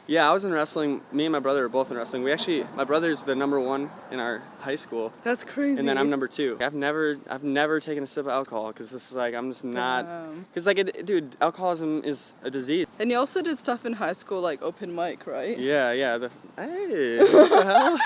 Yeah, I was in wrestling. Me and my brother were both in wrestling. My brother's the #1 in our high school. That's crazy. And then I'm #2. I've never taken a sip of alcohol because this is like, I'm just not, because like, dude, alcoholism is a disease. And you also did stuff in high school like open mic, right? Yeah, hey, what the hell?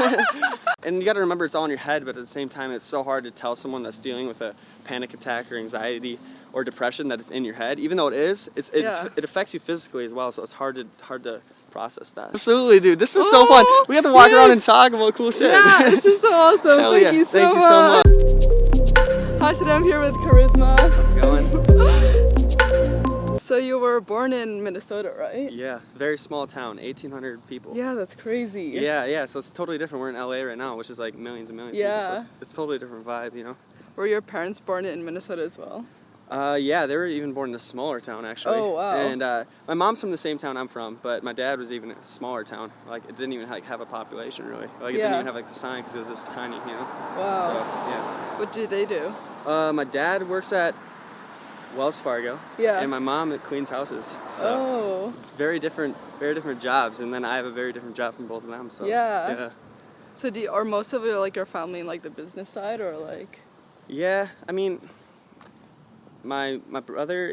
And you got to remember it's all in your head, but at the same time, it's so hard to tell someone that's dealing with a panic attack or anxiety or depression that it's in your head, even though it affects you physically as well. So it's hard to process that. Absolutely, dude. This is so fun. We have to walk around and talk about cool shit. Yeah, this is so awesome. Thank you so much. Hi, today I'm here with Karizma. How's it going? So you were born in Minnesota, right? Yeah, very small town, 1,800 people. Yeah, that's crazy. Yeah. So it's totally different. We're in LA right now, which is like millions and millions. Yeah. Of people, so it's totally different vibe, you know. Were your parents born in Minnesota as well? Yeah, they were even born in a smaller town actually. Oh wow. And my mom's from the same town I'm from, but my dad was even in a smaller town. Like it didn't even have a population really. Like it didn't even have like the sign because it was just tiny, you know. Wow. So yeah. What do they do? My dad works at Wells Fargo. Yeah. And my mom at Queen's Houses. So very different jobs, and then I have a very different job from both of them. So yeah. So are most of your family in like the business side or like? Yeah, I mean, my brother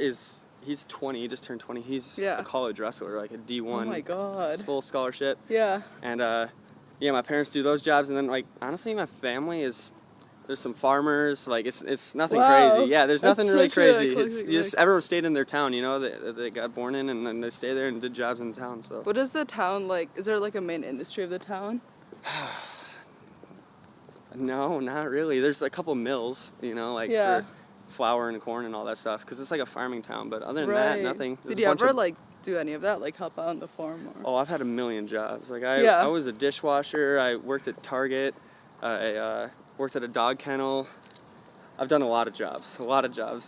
he's 20. He just turned 20. He's a college wrestler, like a D1. Oh my god. Full scholarship. Yeah. And my parents do those jobs, and then like honestly, my family there's some farmers. Like it's nothing crazy. Yeah, there's nothing really crazy. Everyone stayed in their town, you know. They got born in, and then they stay there and did jobs in the town. So. What is the town like? Is there like a main industry of the town? No, not really. There's a couple mills, you know, like for flour and corn and all that stuff, because it's like a farming town. But other than that, nothing. Did you ever like do any of that, like help out on the farm? Or? Oh, I've had a million jobs. Like I was a dishwasher. I worked at Target. I worked at a dog kennel. I've done a lot of jobs.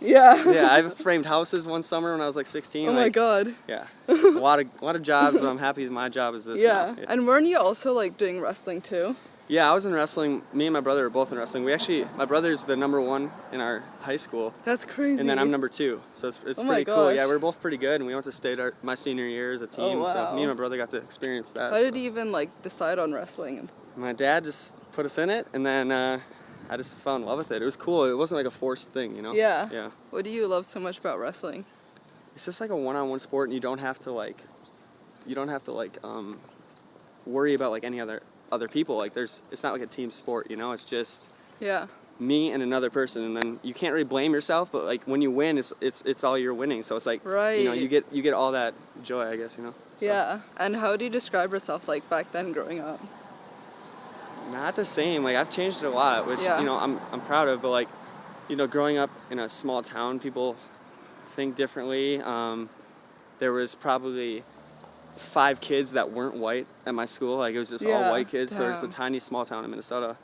Yeah. Yeah, I've framed houses one summer when I was like 16. Oh my god. Yeah, a lot of jobs, but I'm happy my job is this. Yeah. Now. And weren't you also like doing wrestling too? Yeah, I was in wrestling. Me and my brother were both in wrestling. My brother's the #1 in our high school. That's crazy. And then I'm #2, so it's pretty cool. Yeah, we're both pretty good, and we went to state my senior year as a team. Oh, wow. So me and my brother got to experience that. How did you even like decide on wrestling? My dad just put us in it, and then I just fell in love with it. It was cool. It wasn't like a forced thing, you know. Yeah. Yeah. What do you love so much about wrestling? It's just like a one-on-one sport, and you don't have to worry about like any other people. Like it's not like a team sport, you know. It's just me and another person, and then you can't really blame yourself. But like when you win, it's all you're winning. So it's like you know, you get all that joy, I guess, you know. So. Yeah. And how do you describe yourself like back then growing up? Not the same. Like I've changed it a lot, which you know I'm proud of. But like, you know, growing up in a small town, people think differently. There was probably 5 kids that weren't white at my school. Like it was just all white kids. So there's a tiny small town in Minnesota,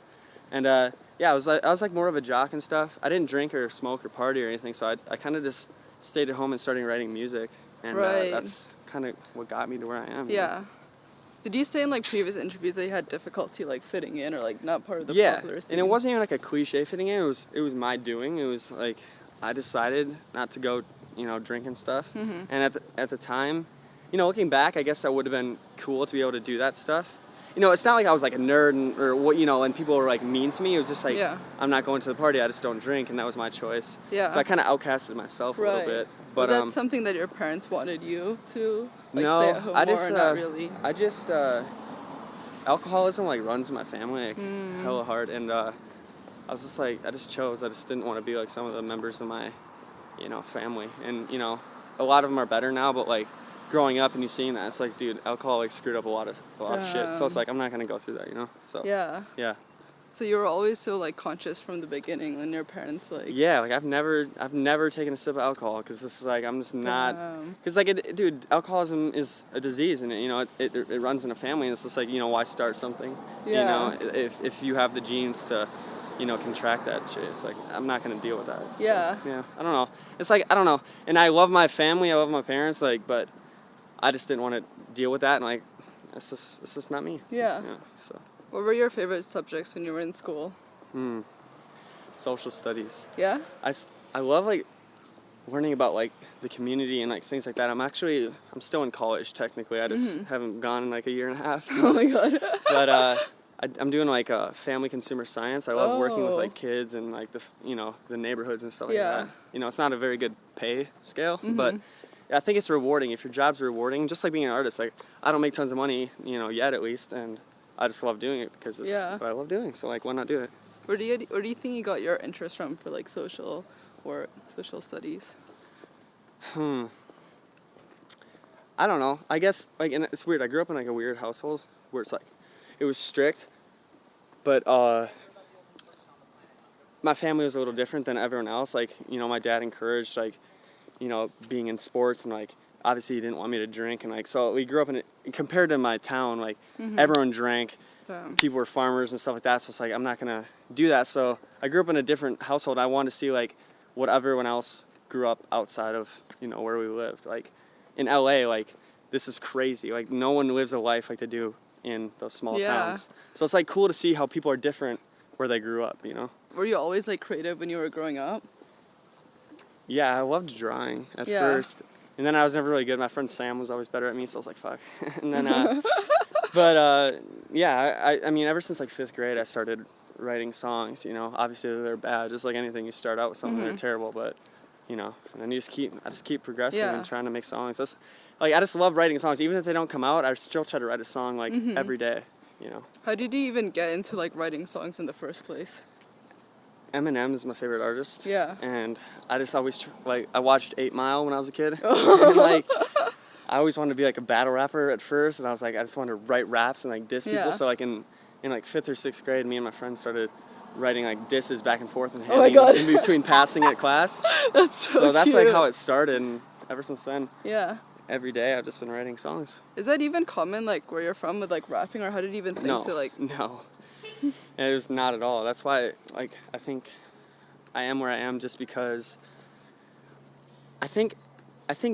and I was like more of a jock and stuff. I didn't drink or smoke or party or anything. So I kind of just stayed at home and started writing music, and that's kind of what got me to where I am. Yeah. You know? Did you say in like previous interviews that you had difficulty like fitting in or like not part of the popular scene? And it wasn't even like a cliche fitting in. It was my doing. It was like I decided not to go, you know, drink and stuff. Mm-hmm. And at the time, you know, looking back, I guess that would have been cool to be able to do that stuff. You know, it's not like I was like a nerd or what, you know, and people were like mean to me. It was just like I'm not going to the party. I just don't drink, and that was my choice. Yeah. So I kind of outcasted myself a little bit. But was that something that your parents wanted you to like no, stay at home or not really? I just alcoholism like runs in my family like hella hard, and I was just like I just didn't want to be like some of the members of my, you know, family, and you know, a lot of them are better now, but like growing up and you seeing that, it's like, dude, alcohol like screwed up a lot of shit. So it's like I'm not gonna go through that, you know. So yeah. So you were always so like conscious from the beginning when your parents like. Yeah, like I've never taken a sip of alcohol because this is like I'm just not. Because like dude, alcoholism is a disease, and you know it runs in a family, and it's just like, you know, why start something? Yeah. You know, if you have the genes to, you know, contract that shit, it's like I'm not gonna deal with that. Yeah. So, yeah. I don't know. It's like I don't know, and I love my family, I love my parents, like, but I just didn't want to deal with that, and like it's just not me. Yeah. So. What were your favorite subjects when you were in school? Social studies. Yeah? I love like learning about like the community and like things like that. I'm still in college technically. I just haven't gone in like a year and a half. Oh my god. But I'm doing like family consumer science. I love working with like kids and like the neighborhoods and stuff like that. You know, it's not a very good pay scale, but I think it's rewarding. If your job's rewarding, just like being an artist, like I don't make tons of money, you know, yet at least, and I just love doing it because it's what I love doing. So like, why not do it? Where do you think you got your interest from for like social studies? I don't know. I guess like, and it's weird. I grew up in like a weird household where it's like, it was strict, but my family was a little different than everyone else. Like, you know, my dad encouraged like, you know, being in sports, and like obviously he didn't want me to drink, and like so we grew up in it, compared to my town, like everyone drank, people were farmers and stuff like that. So it's like I'm not gonna do that. So I grew up in a different household. I wanted to see like what everyone else grew up outside of, you know, where we lived. Like in LA, like this is crazy. Like no one lives a life like they do in those small towns. So it's like cool to see how people are different where they grew up, you know. Were you always like creative when you were growing up? Yeah, I loved drawing at first. And then I was never really good. My friend Sam was always better at me, so I was like, fuck. And then, yeah, I mean, ever since like 5th grade, I started writing songs, you know. Obviously, they're bad. Just like anything, you start out with something, they're terrible, but, you know, and then I just keep progressing and trying to make songs. That's, like, I just love writing songs. Even if they don't come out, I still try to write a song, like, every day, you know. How did you even get into, like, writing songs in the first place? Eminem is my favorite artist. Yeah. And I just always, like, I watched 8 Mile when I was a kid. And, like, I always wanted to be, like, a battle rapper at first. And I was like, I just wanted to write raps and, like, diss people. So, like, in like, 5th or 6th grade, me and my friends started writing, like, disses back and forth and handing in between passing at class. That's so that's, cute. like, how it started. And ever since then, yeah, every day I've just been writing songs. Is that even common, like, where you're from with, like, rapping? Or how did you even think to, like... No. It was not at all. That's why, like, I think I am where I am just because I think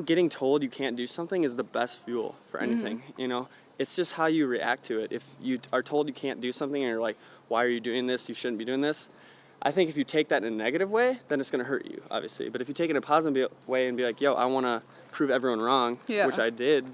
getting told you can't do something is the best fuel for anything, you know? It's just how you react to it. If you are told you can't do something and you're like, why are you doing this? You shouldn't be doing this. I think if you take that in a negative way, then it's going to hurt you, obviously. But if you take it in a positive way and be like, yo, I want to prove everyone wrong, which I did,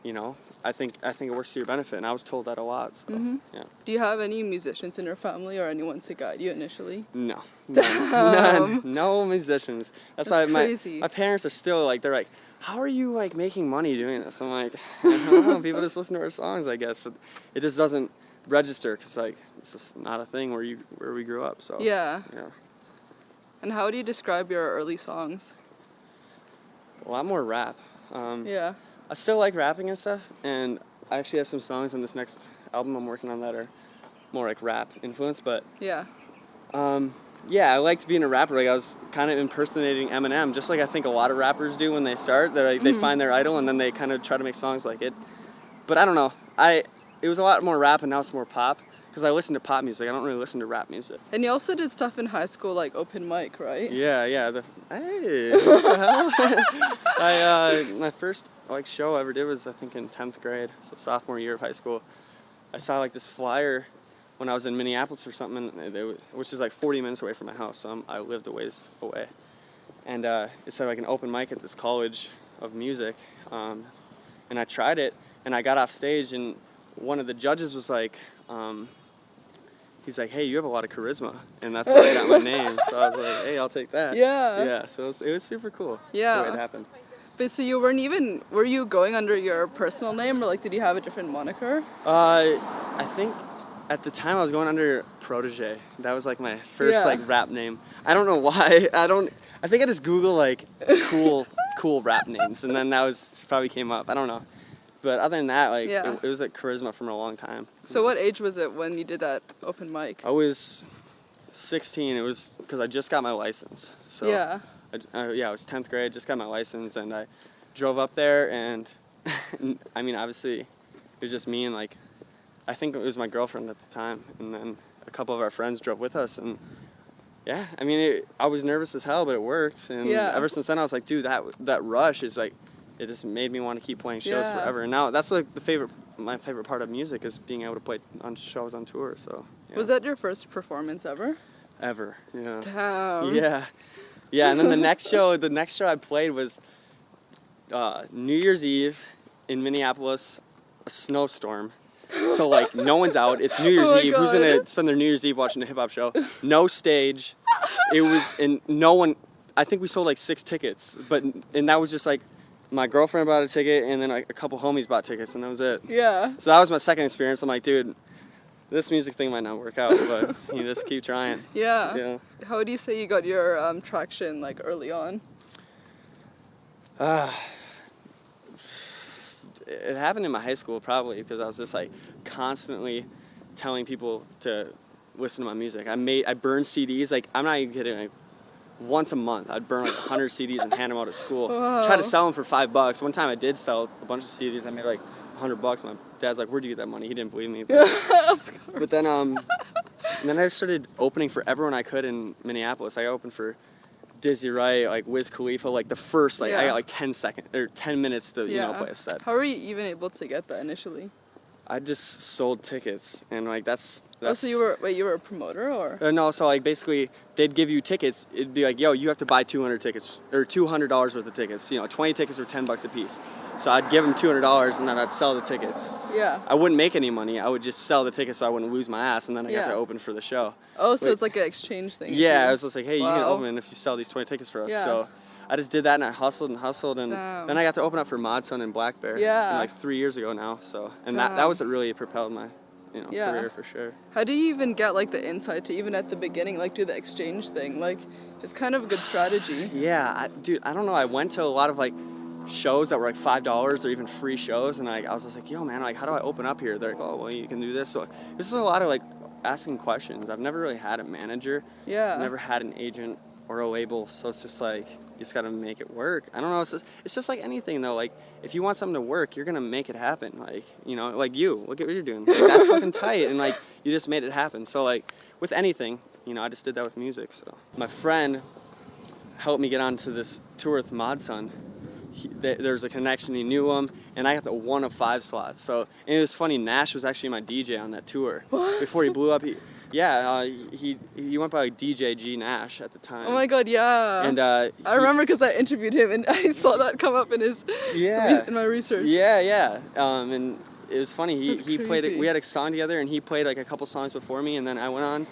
you know, I think it works to your benefit. And I was told that a lot. So, yeah. Do you have any musicians in your family or anyone to guide you initially? No. None. No musicians. That's why crazy. My parents are still like, they're like, how are you like making money doing this? I'm like, I don't know. People just listen to our songs, I guess. But it just doesn't register because like it's just not a thing where we grew up. So yeah. And how do you describe your early songs? A lot more rap. Yeah. I still like rapping and stuff, and I actually have some songs on this next album I'm working on that are more like rap influenced. But yeah, I liked being a rapper. Like I was kind of impersonating Eminem, just like I think a lot of rappers do when they start. They're like, they find their idol and then they kind of try to make songs like it. But I don't know. It was a lot more rap and now it's more pop because I listen to pop music. I don't really listen to rap music. And you also did stuff in high school like open mic, right? Yeah. Hey, what the hell? My first like show I ever did was I think in 10th grade, so sophomore year of high school. I saw like this flyer when I was in Minneapolis or something, which is like 40 minutes away from my house, so I lived a ways away. And it said like an open mic at this college of music, and I tried it, and I got off stage, and one of the judges was like, he's like, hey, you have a lot of charisma, and that's where I got my name. So I was like, hey, I'll take that. Yeah, so it was super cool the way it happened. But so you were you going under your personal name, or like did you have a different moniker? I think at the time I was going under Protege. That was like my first like rap name. I don't know why. I think I just Googled like cool rap names, and then that probably came up. I don't know. But other than that, like it was like charisma from a long time. So what age was it when you did that open mic? I was 16. It was because I just got my license. So I was 10th grade, just got my license, and I drove up there, and I mean, obviously, it was just me and like, I think it was my girlfriend at the time, and then a couple of our friends drove with us, and yeah, I mean, I was nervous as hell, but it worked, and ever since then I was like, dude, that rush is like, it just made me want to keep playing shows forever, and now that's like my favorite part of music is being able to play on shows on tour, so. Yeah. Was that your first performance ever? Ever, yeah. Damn. Yeah. Yeah, and then the next show I played was New Year's Eve in Minneapolis, a snowstorm. So like no one's out. It's New Year's Eve. God. Who's gonna spend their New Year's Eve watching a hip hop show? No stage. It was, and no one. I think we sold like 6 tickets, and that was just like my girlfriend bought a ticket, and then like a couple homies bought tickets, and that was it. Yeah. So that was my second experience. I'm like, dude, this music thing might not work out, but you just keep trying. Yeah. Yeah. How do you say you got your traction like early on? It happened in my high school probably because I was just like constantly telling people to listen to my music. I burned CDs, like I'm not even kidding, like once a month I'd burn like 100 CDs and hand them out at school. Whoa. Try to sell them for $5. One time I did sell a bunch of CDs. I made like $100. My dad's like, where'd you get that money? He didn't believe me. But then and then I started opening for everyone I could in Minneapolis. I opened for Dizzy Wright, like Wiz Khalifa, like the first, like I got like 10 minutes to play a set. How were you even able to get that initially? I just sold tickets, and like that's. Oh, so you were a promoter or? No, so like basically they'd give you tickets. It'd be like, yo, you have to buy 200 tickets or $200 worth of tickets. 20 tickets were $10 a piece. So I'd give them $200 and then I'd sell the tickets. Yeah. I wouldn't make any money. I would just sell the tickets so I wouldn't lose my ass, and then I got to open for the show. Oh, so it's like an exchange thing. Yeah, I was just like, hey, you can open if you sell these 20 tickets for us. Yeah. So I just did that, and I hustled, and then I got to open up for Modson and Blackbear. Yeah. Like 3 years ago now. So that was what really propelled my career for sure. How do you even get like the insight to even at the beginning like do the exchange thing? Like it's kind of a good strategy. Yeah, dude, I don't know. I went to a lot of like shows that were like $5 or even free shows, and like I was just like, yo man, like how do I open up here? They're like, oh well, you can do this. So this is a lot of like asking questions. I've never really had a manager. Yeah. I've never had an agent or a label, so it's just like you just gotta make it work. I don't know. It's just like anything though. Like if you want something to work, you're gonna make it happen. Like like you look at what you're doing. Like, that's fucking tight, and like you just made it happen. So like with anything, I just did that with music. So my friend helped me get onto this tour with Modson. There's a connection. He knew him, and I got the 1 of 5 slots. So and it was funny. Nash was actually my DJ on that tour. What? Before he blew up. He went by like DJ G Nash at the time. Oh my god, yeah. And I remember because I interviewed him and I saw that come up in in my research. Yeah. And it was funny. He played it. We had a song together, and he played like a couple songs before me, and then I went on,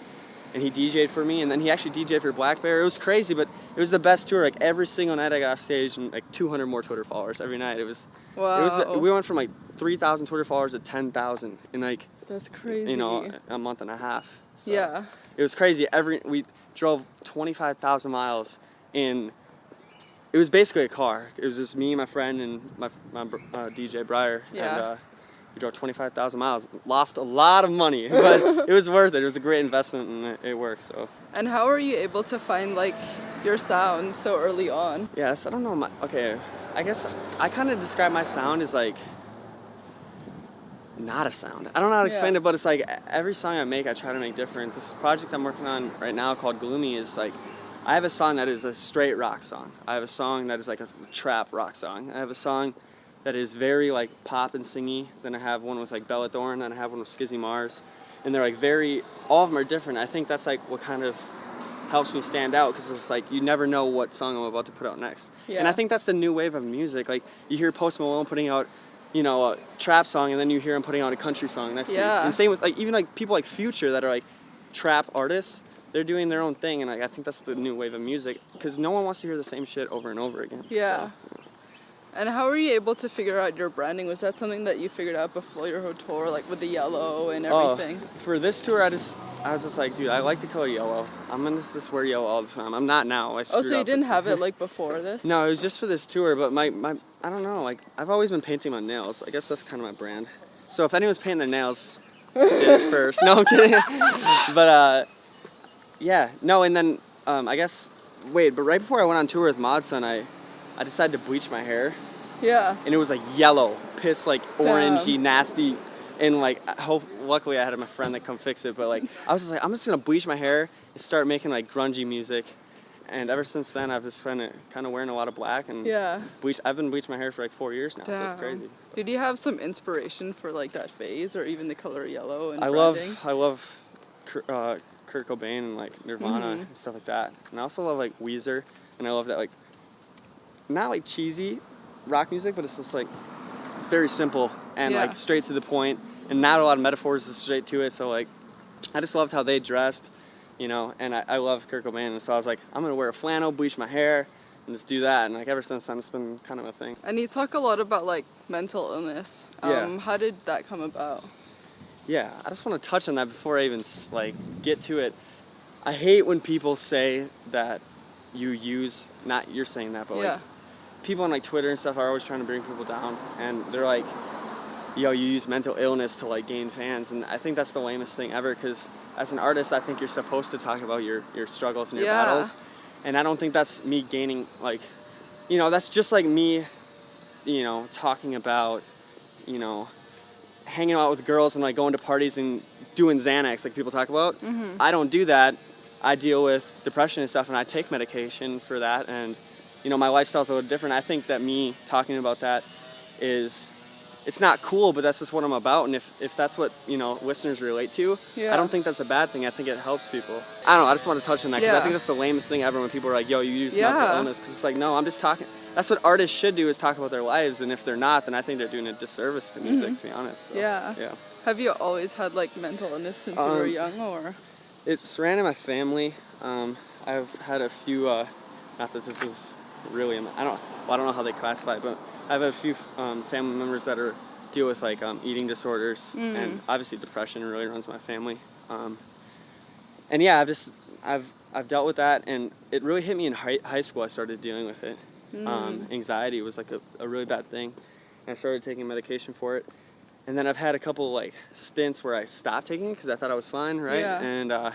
and he DJ'd for me, and then he actually DJ'd for Blackbear. It was crazy, but it was the best tour. Like every single night I got off stage, and like 200 more Twitter followers every night. It was. Wow. We went from like 3,000 Twitter followers to 10,000 in like. That's crazy. A month and a half. So yeah. It was crazy. We drove 25,000 miles in. It was basically a car. It was just me, my friend, and my DJ Breyer. Yeah. And we drove 25,000 miles. Lost a lot of money, but it was worth it. It was a great investment, and it worked. So. And how are you able to find like your sound so early on? Yes, I don't know. Okay, I guess I kind of describe my sound as like. Not a sound. I don't know how to explain it, but it's like every song I make, I try to make different. This project I'm working on right now called Gloomy is like, I have a song that is a straight rock song. I have a song that is like a trap rock song. I have a song that is very like pop and singy. Then I have one with like Bella Thorne, and I have one with Skizzy Mars. And they're like all of them are different. I think that's like what kind of helps me stand out, because it's like you never know what song I'm about to put out next. Yeah. And I think that's the new wave of music. Like you hear Post Malone putting out a trap song, and then you hear him putting out a country song next week. And same with like even like people like Future that are like trap artists. They're doing their own thing, and like I think that's the new wave of music, because no one wants to hear the same shit over and over again. Yeah. So. And how were you able to figure out your branding? Was that something that you figured out before your whole tour, like with the yellow and everything? For this tour, I was just like, dude, I like the color yellow. I'm gonna just wear yellow all the time. I'm not now. So you didn't have it like before this? No, it was just for this tour. But my I don't know. Like I've always been painting my nails. I guess that's kind of my brand. So if anyone's painting their nails, did it first. No, I'm kidding. But yeah, no, and then I guess but right before I went on tour with Modson, I decided to bleach my hair. Yeah. And it was like yellow, piss, like orangey, nasty. And like, luckily I had my friend that come fix it. But like, I was just like, I'm just gonna bleach my hair and start making like grungy music. And ever since then, I've just been kind of wearing a lot of black and I've been bleaching my hair for like 4 years now, so it's crazy. Did you have some inspiration for like that phase, or even the color yellow and I branding? love Kurt Cobain and like Nirvana and stuff like that. And I also love like Weezer. and I love that, like, not like cheesy rock music, but it's just like, it's very simple and like straight to the point, and not a lot of metaphors, just straight to it. So like, I just loved how they dressed, you know, and I love Kurt Cobain, and so I was like, I'm gonna wear a flannel, bleach my hair, and just do that. And like ever since then, it's been kind of a thing. And you talk a lot about like mental illness. How did that come about? Yeah, I just want to touch on that before I even like get to it. I hate when people say that you use, not you're saying that, but like people on like Twitter and stuff are always trying to bring people down, and they're like, yo, you use mental illness to like gain fans. And I think that's the lamest thing ever, because as an artist, I think you're supposed to talk about your struggles and your battles. And I don't think that's me gaining, like, you know, that's just like me, you know, talking about, you know, hanging out with girls and like going to parties and doing Xanax like people talk about. I don't do that. I deal with depression and stuff, and I take medication for that, and you know, my lifestyle's a little different. I think that me talking about that is, it's not cool, but that's just what I'm about. And if that's what, you know, listeners relate to, I don't think that's a bad thing. I think it helps people. I don't know, I just want to touch on that, because I think that's the lamest thing ever when people are like, yo, you use mental illness, because it's like, no, I'm just talking. That's what artists should do, is talk about their lives, and if they're not, then I think they're doing a disservice to music, to be honest. So, yeah. Have you always had like mental illness since you were young, or? It's ran in my family. I've had a few, not that this is really, I don't know how they classify it, but I have a few family members that deal with like eating disorders, and obviously depression really runs my family. And yeah, I've dealt with that, and it really hit me in high school. I started dealing with it. Anxiety was like a really bad thing, and I started taking medication for it. And then I've had a couple like stints where I stopped taking it because I thought I was fine, right? And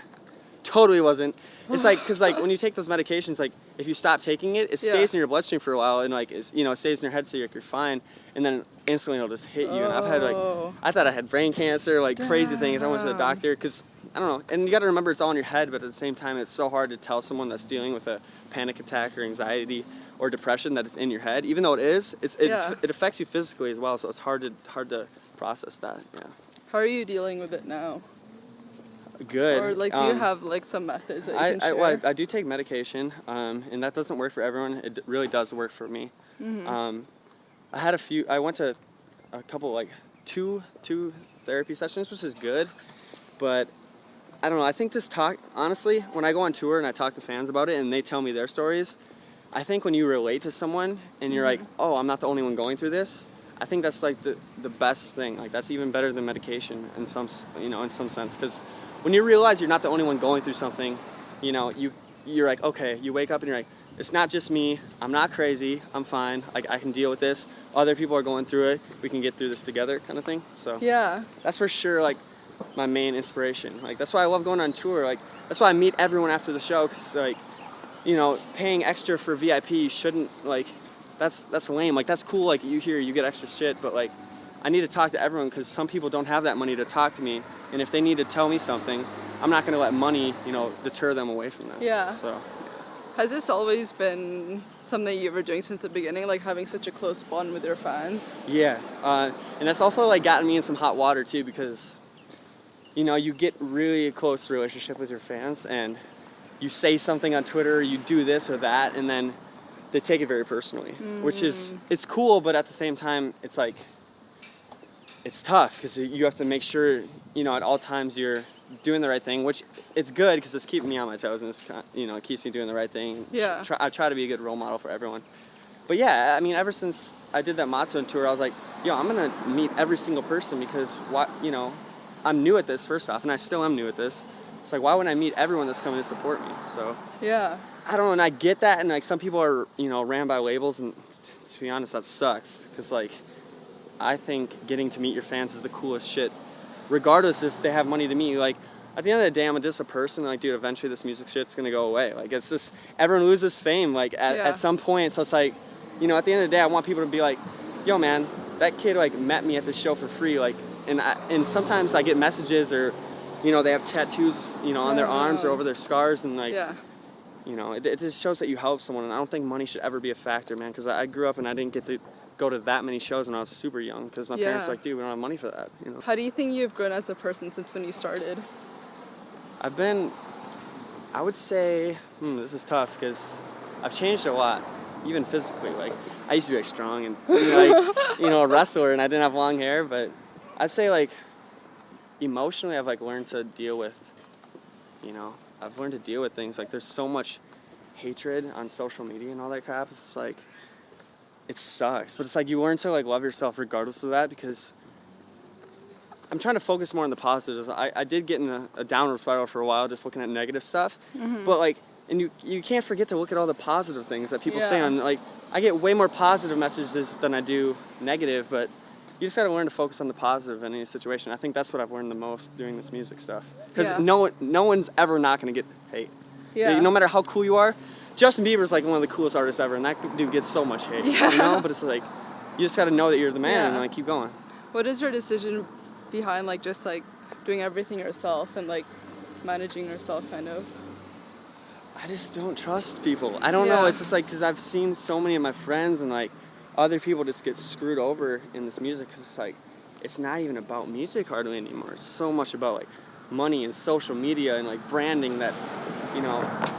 totally wasn't. It's like, because like when you take those medications, like if you stop taking it, it stays in your bloodstream for a while, and like it's, you know, it stays in your head, so you're fine, and then instantly it'll just hit you. And I've had like, I thought I had brain cancer, like crazy things. I went to the doctor because I don't know. And you got to remember, it's all in your head, but at the same time, it's so hard to tell someone that's dealing with a panic attack or anxiety or depression that it's in your head, even though it is. It affects you physically as well, so it's hard to process that. Yeah. How are you dealing with it now? Good. Or like, do you have like some methods that you can share? Well, I do take medication, and that doesn't work for everyone. It really does work for me. I had I went to a couple, like two therapy sessions, which is good, but I don't know. I think just honestly, when I go on tour and I talk to fans about it and they tell me their stories, I think when you relate to someone and you're like, oh, I'm not the only one going through this, I think that's like the best thing. Like that's even better than medication in some sense, because when you realize you're not the only one going through something, you know, you're like, okay, you wake up and you're like, it's not just me, I'm not crazy, I'm fine, like I can deal with this, other people are going through it, we can get through this together, kind of thing. So yeah, that's for sure like my main inspiration. Like that's why I love going on tour. Like that's why I meet everyone after the show, because like, you know, paying extra for VIP shouldn't, like, that's lame. Like that's cool, like you get extra shit, but like I need to talk to everyone, because some people don't have that money to talk to me, and if they need to tell me something, I'm not going to let money, you know, deter them away from that. Yeah. So has this always been something you were doing since the beginning, like having such a close bond with your fans? Yeah, and that's also like gotten me in some hot water too, because you know, you get really a close relationship with your fans, and you say something on Twitter, or you do this or that, and then they take it very personally, which is, it's cool, but at the same time, it's like, it's tough, because you have to make sure, you know, at all times you're doing the right thing, which it's good, because it's keeping me on my toes, and it's, you know, it keeps me doing the right thing. Yeah. I try to be a good role model for everyone. But yeah, I mean, ever since I did that Matzo tour, I was like, yo, I'm gonna meet every single person, because you know, I'm new at this, first off, and I still am new at this. It's like, why wouldn't I meet everyone that's coming to support me? So yeah, I don't know, and I get that, and like some people are, you know, ran by labels, and to be honest, that sucks, because like, I think getting to meet your fans is the coolest shit, regardless if they have money to meet you. Like, at the end of the day, I'm just a person, like, dude, eventually this music shit's gonna go away. Like, it's just, everyone loses fame, like, at some point, so it's like, you know, at the end of the day, I want people to be like, yo, man, that kid, like, met me at this show for free, like, and sometimes I get messages, or, you know, they have tattoos, you know, on their arms or over their scars, and, like, you know, it just shows that you help someone, and I don't think money should ever be a factor, man, because I grew up and I didn't get to go to that many shows when I was super young, because my parents were like, dude, we don't have money for that, you know. How do you think you've grown as a person since when you started? I would say, this is tough, because I've changed a lot, even physically. Like, I used to be like strong and like, a wrestler, and I didn't have long hair, but I'd say like emotionally I've like learned to deal with, I've learned to deal with things. Like, there's so much hatred on social media and all that crap. It's just like, it sucks, but it's like you learn to like love yourself regardless of that, because I'm trying to focus more on the positives. I did get in a downward spiral for a while, just looking at negative stuff, but like, and you can't forget to look at all the positive things that people say on, like, I get way more positive messages than I do negative, but you just gotta learn to focus on the positive in any situation. I think that's what I've learned the most doing this music stuff, because no one's ever not gonna get hate. No matter how cool you are. Justin Bieber's like one of the coolest artists ever, and that dude gets so much hate, but it's like, you just gotta know that you're the man and like keep going. What is your decision behind like just like doing everything yourself and like managing yourself kind of? I just don't trust people. I don't know, it's just like, because I've seen so many of my friends and like other people just get screwed over in this music, because it's like, it's not even about music hardly anymore. It's so much about like money and social media and like branding that,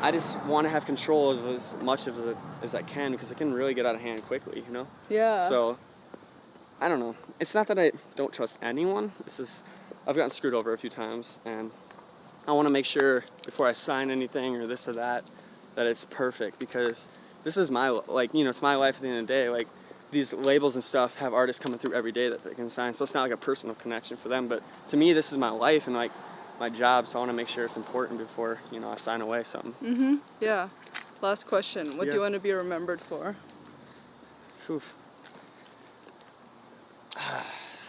I just want to have control of as much of it as I can, because it can really get out of hand quickly, So, I don't know. It's not that I don't trust anyone. It's just, I've gotten screwed over a few times, and I want to make sure before I sign anything or this or that it's perfect, because this is my, like, it's my life at the end of the day. Like, these labels and stuff have artists coming through every day that they can sign, so it's not like a personal connection for them, but to me, this is my life and like my job, so I want to make sure it's important before, I sign away something. Yeah. Last question. What do you want to be remembered for? Oof.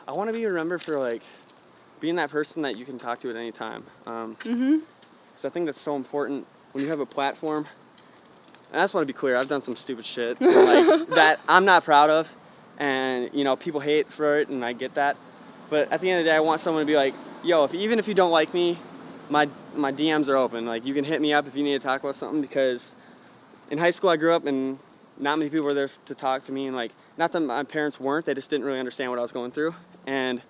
I want to be remembered for like being that person that you can talk to at any time. Because I think that's so important when you have a platform. And I just want to be clear, I've done some stupid shit like that I'm not proud of, and people hate for it, and I get that. But at the end of the day, I want someone to be like, yo, even if you don't like me, my DMs are open. Like, you can hit me up if you need to talk about something, because in high school I grew up and not many people were there to talk to me, and like, not that my parents weren't, they just didn't really understand what I was going through. And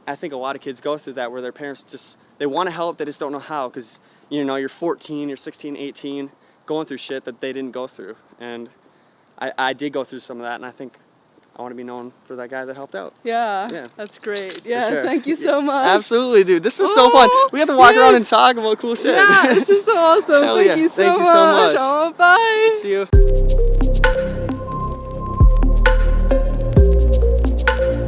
I think a lot of kids go through that, where their parents they want to help, they just don't know how, because you're 14, you're 16, 18, going through shit that they didn't go through. And I did go through some of that, and I think I want to be known for that guy that helped out. Yeah. That's great. Yeah, sure. Thank you so much. Absolutely, dude. This is so fun. We have to walk around and talk about cool shit. Yeah, this is so awesome. Thank you so much. Oh, bye. See you.